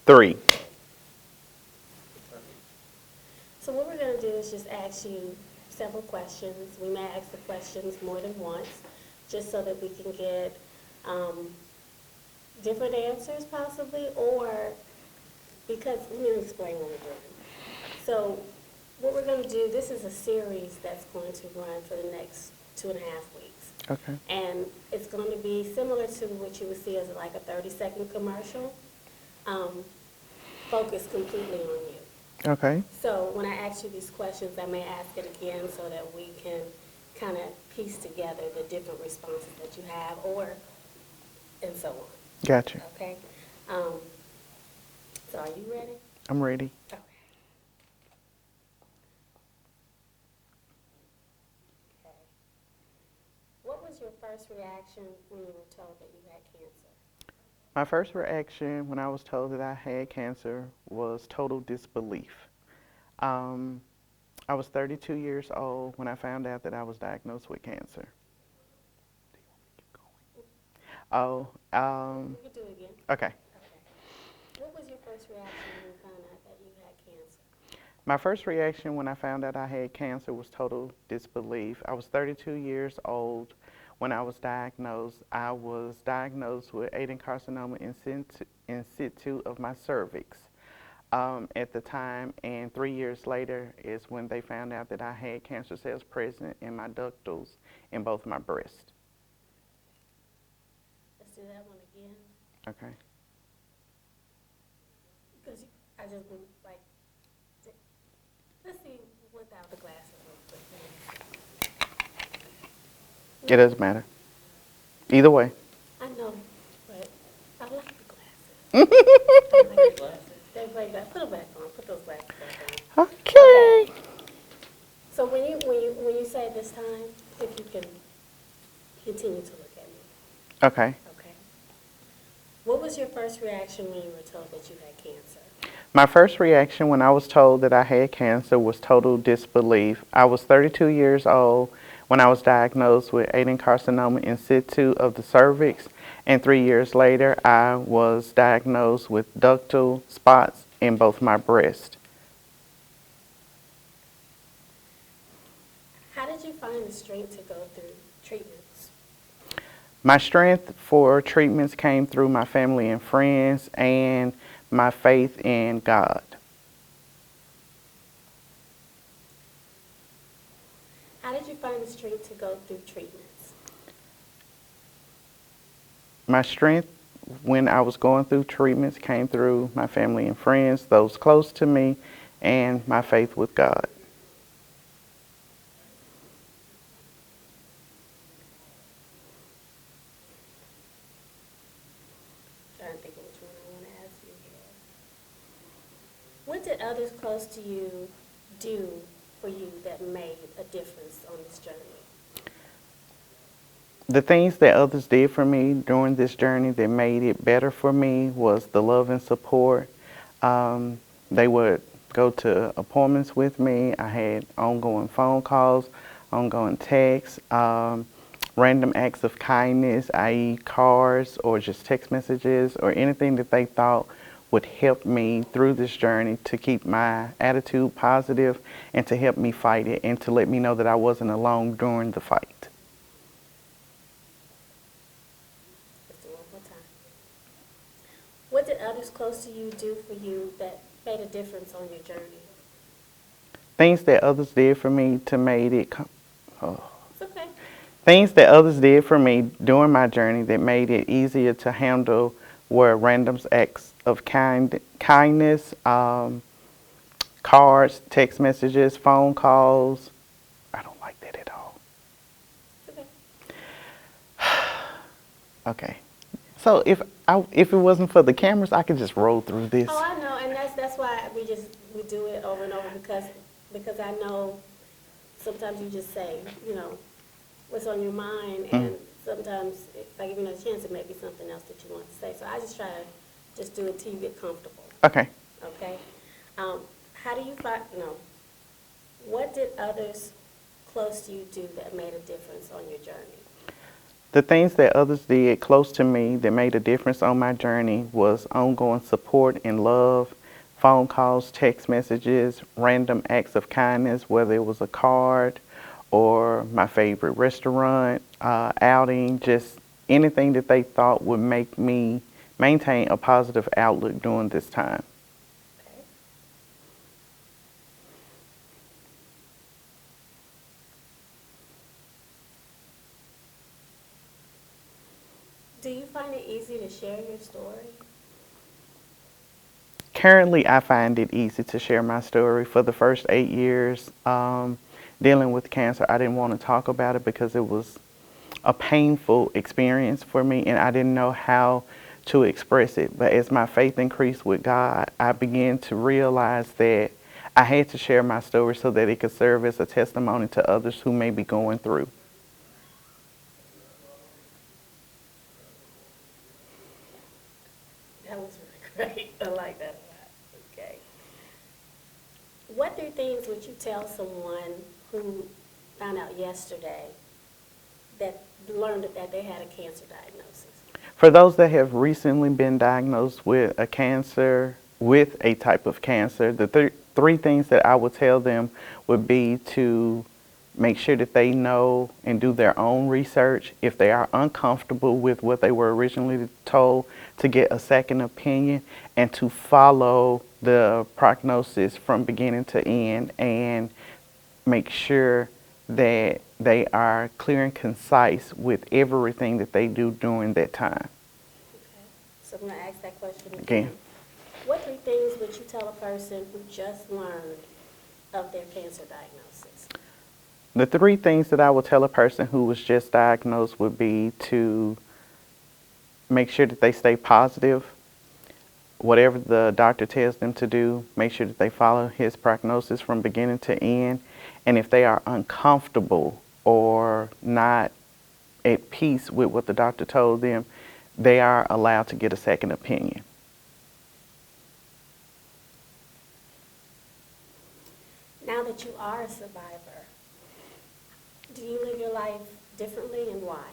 3. So what we're going to do is just ask you several questions. We may ask the questions more than once, just so that we can get different answers possibly, or because, let me explain what we're doing. So what we're going to do, this is a series that's going to run for the next 2.5 weeks. Okay. And it's going to be similar to what you would see as like a 30-second commercial, focused completely on you. Okay. So when I ask you these questions, I may ask it again so that we can kind of piece together the different responses that you have, and so on. Gotcha. Okay? So are you ready? I'm ready. Okay. Okay. What was your first reaction when you were told that you had cancer? My first reaction when I was told that I had cancer was total disbelief. Um, I was 32 years old when I found out that I was diagnosed with cancer. Oh, We could do it again. okay. Okay. What was your first reaction when you found out that you had cancer? My first reaction when I found out I had cancer was total disbelief. I was 32 years old when I was diagnosed. I was diagnosed with adenocarcinoma in situ of my cervix at the time, and 3 years later is when they found out that I had cancer cells present in my ductals in both my breasts. Let's do that one again. Okay. Because I just would like, let's see without the glasses real quick. It doesn't matter. Either way. I know, but I like the glasses. I like the glasses. Put them back on. Put those glasses back on. Okay. So when you say this time, if you can continue to look at me. Okay. Okay. What was your first reaction when you were told that you had cancer? My first reaction when I was told that I had cancer was total disbelief. I was 32 years old when I was diagnosed with adenocarcinoma in situ of the cervix, and 3 years later I was diagnosed with ductal spots in both my breasts. How did you find the strength to go through treatments? My strength for treatments came through my family and friends and my faith in God. How did you find the strength to go through treatments? My strength when I was going through treatments came through my family and friends, those close to me, and my faith with God. Trying to think of which one I want to ask you here. What did others close to you do for you that made a difference on this journey? The things that others did for me during this journey that made it better for me was the love and support. They would go to appointments with me. I had ongoing phone calls, ongoing texts, random acts of kindness, i.e. cards or just text messages or anything that they thought would help me through this journey to keep my attitude positive and to help me fight it and to let me know that I wasn't alone during the fight. Let's do it one more time. What did others close to you do for you that made a difference on your journey? Things that others did for me to made it. It's okay. Things that others did for me during my journey that made it easier to handle were random acts of kindness, cards, text messages, phone calls. I don't like that at all. It's okay. Okay. So if it wasn't for the cameras, I could just roll through this. Oh, I know, and that's why we do it over and over because I know sometimes you just say, what's on your mind, and sometimes if I give you another chance, it may be something else that you want to say. So I just try to just do it till you get comfortable. Okay. Okay. How do you find? What did others close to you do that made a difference on your journey? The things that others did close to me that made a difference on my journey was ongoing support and love, phone calls, text messages, random acts of kindness, whether it was a card or my favorite restaurant, outing, just anything that they thought would make me maintain a positive outlook during this time. Okay. Do you find it easy to share your story? Currently, I find it easy to share my story. For the first 8 years dealing with cancer, I didn't want to talk about it because it was a painful experience for me and I didn't know how to express it. But as my faith increased with God, I began to realize that I had to share my story so that it could serve as a testimony to others who may be going through. That was really great. I like that a lot. Okay. What 3 things would you tell someone who found out yesterday that learned that they had a cancer diagnosis? For those that have recently been diagnosed with a cancer, with a type of cancer, the three things that I would tell them would be to make sure that they know and do their own research. If they are uncomfortable with what they were originally told, to get a second opinion and to follow the prognosis from beginning to end and make sure that they are clear and concise with everything that they do during that time. Okay. So I'm going to ask that question again. Again. What 3 things would you tell a person who just learned of their cancer diagnosis? The 3 things that I would tell a person who was just diagnosed would be to make sure that they stay positive. Whatever the doctor tells them to do, make sure that they follow his prognosis from beginning to end. And if they are uncomfortable or not at peace with what the doctor told them, they are allowed to get a second opinion. Now that you are a survivor, do you live your life differently and why?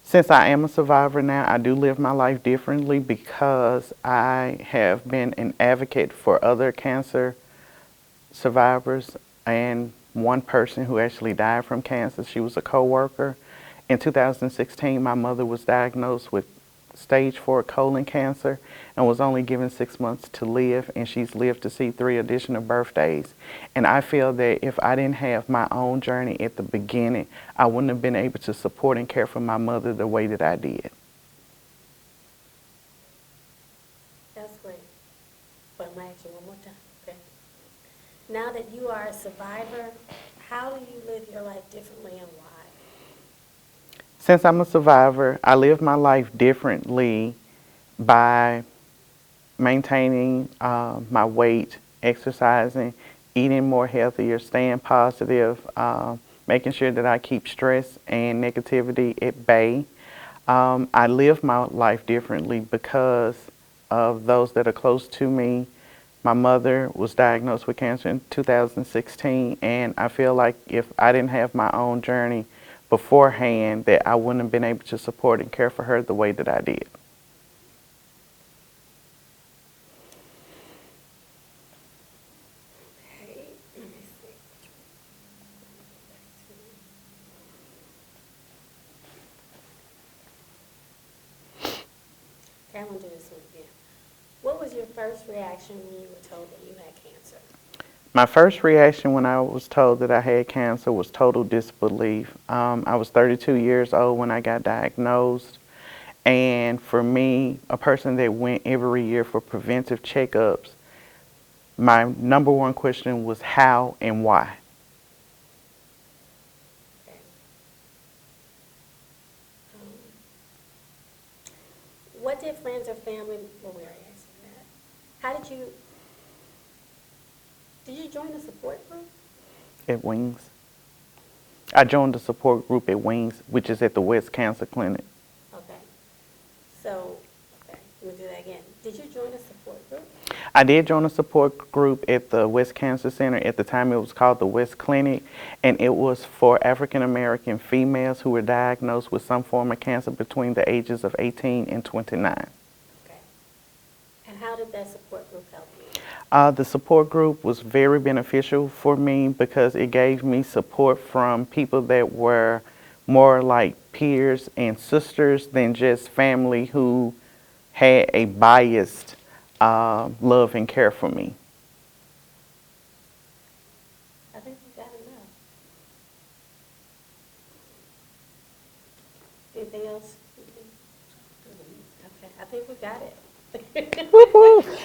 Since I am a survivor now, I do live my life differently because I have been an advocate for other cancer survivors and one person who actually died from cancer. She was a co-worker. In 2016, my mother was diagnosed with stage 4 colon cancer and was only given 6 months to live, and she's lived to see 3 additional birthdays. And I feel that if I didn't have my own journey at the beginning, I wouldn't have been able to support and care for my mother the way that I did. That's great. But I'm going to ask you one more time, okay? Now that you are a survivor, how do you live your life differently and why? Since I'm a survivor, I live my life differently by maintaining my weight, exercising, eating more healthier, staying positive, making sure that I keep stress and negativity at bay. I live my life differently because of those that are close to me. My mother was diagnosed with cancer in 2016, and I feel like if I didn't have my own journey beforehand, that I wouldn't have been able to support and care for her the way that I did. Okay, let me see. Okay, I'm going to do this one again. What was your first reaction when you were told that you had cancer? My first reaction when I was told that I had cancer was total disbelief. I was 32 years old when I got diagnosed. And for me, a person that went every year for preventive checkups, my number one question was how and why. Okay. What did friends or family, well, we already answered that. How did you join a support group? At Wings. I joined the support group at Wings, which is at the West Cancer Clinic. Okay. So, okay, let me do that again. Did you join a support group? I did join a support group at the West Cancer Center. At the time, it was called the West Clinic, and it was for African American females who were diagnosed with some form of cancer between the ages of 18 and 29. Okay. And how did that support group help you? The support group was very beneficial for me because it gave me support from people that were more like peers and sisters than just family who had a biased love and care for me. I think we got enough. Anything else? Okay, I think we got it. Whoop, whoop.